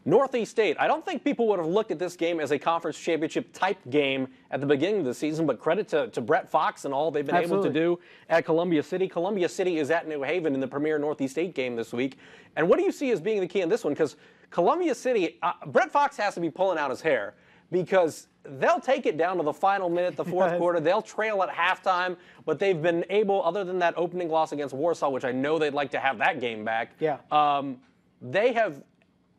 Northeast State, I don't think people would have looked at this game as a conference championship type game at the beginning of the season, but credit to Brett Fox and all they've been able to do at Columbia City. Columbia City is at New Haven in the premier Northeast State game this week. And what do you see as being the key in this one? Because Columbia City, Brett Fox has to be pulling out his hair because they'll take it down to the final minute, the fourth quarter. They'll trail at halftime, but they've been able, other than that opening loss against Warsaw, which I know they'd like to have that game back, they have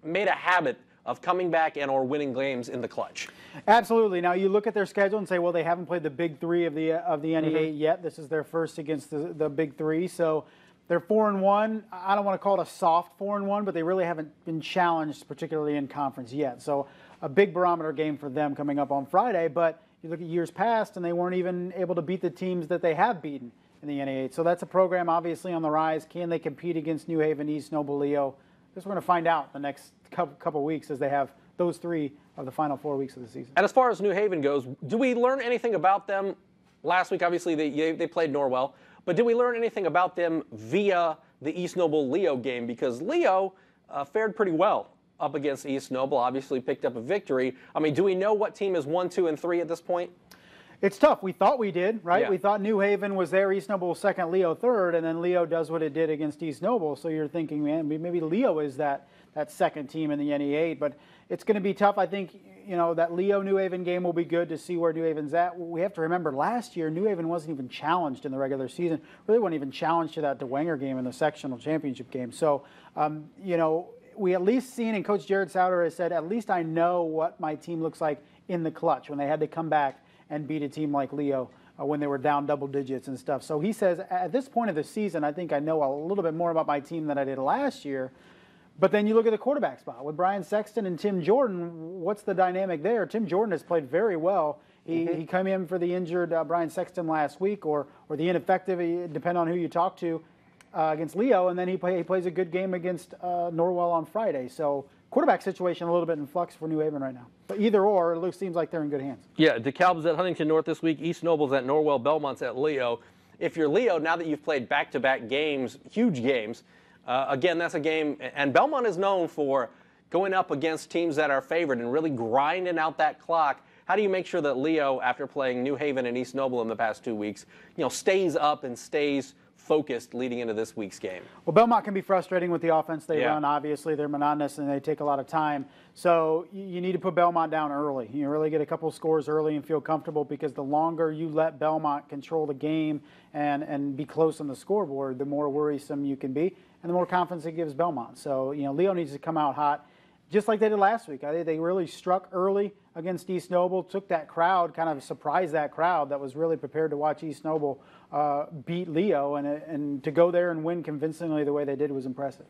made a habit of coming back and or winning games in the clutch. Absolutely. Now you look at their schedule and say, well, they haven't played the big three of the NE8 yet. This is their first against the big three. So they're 4-1. I don't want to call it a soft 4-1, but they really haven't been challenged, particularly in conference yet. So a big barometer game for them coming up on Friday. But you look at years past, and they weren't even able to beat the teams that they have beaten in the NE8. So that's a program obviously on the rise. Can they compete against New Haven, East Noble, Leo? I guess we're going to find out the next couple weeks as they have those three of the final 4 weeks of the season. And as far as New Haven goes, do we learn anything about them? Last week, obviously, they played Norwell. But did we learn anything about them via the East Noble Leo game? Because Leo fared pretty well up against East Noble, obviously picked up a victory. I mean, do we know what team is 1, 2, and 3 at this point? It's tough. We thought we did, right? Yeah. We thought New Haven was there, East Noble was second, Leo third, and then Leo does what it did against East Noble. So you're thinking, man, maybe Leo is that second team in the NE8. But it's going to be tough. I think, you know, that Leo-New Haven game will be good to see where New Haven's at. We have to remember last year, New Haven wasn't even challenged in the regular season. Really wasn't even challenged to that DeWanger game in the sectional championship game. So, you know, we at least seen, and Coach Jared Souter has said, at least I know what my team looks like in the clutch when they had to come back and beat a team like Leo when they were down double digits and stuff. So he says, at this point of the season, I think I know a little bit more about my team than I did last year. But then you look at the quarterback spot with Brian Sexton and Tim Jordan. What's the dynamic there? Tim Jordan has played very well. He came in for the injured Brian Sexton last week, or the ineffective, depending on who you talk to, against Leo, and then he plays a good game against Norwell on Friday. So quarterback situation a little bit in flux for New Haven right now. But either or, it seems like they're in good hands. Yeah, DeKalb's at Huntington North this week. East Noble's at Norwell. Belmont's at Leo. If you're Leo, now that you've played back-to-back games, huge games, again, that's a game, and Belmont is known for going up against teams that are favored and really grinding out that clock. How do you make sure that Leo, after playing New Haven and East Noble in the past 2 weeks, you know, stays up and stays focused leading into this week's game? Well, Belmont can be frustrating with the offense they run. Obviously, they're monotonous and they take a lot of time. So you need to put Belmont down early. You really get a couple of scores early and feel comfortable, because the longer you let Belmont control the game and be close on the scoreboard, the more worrisome you can be and the more confidence it gives Belmont. So, you know, Leo needs to come out hot, just like they did last week. I think they really struck early against East Noble, took that crowd, kind of surprised that crowd that was really prepared to watch East Noble beat Leo, and to go there and win convincingly the way they did was impressive.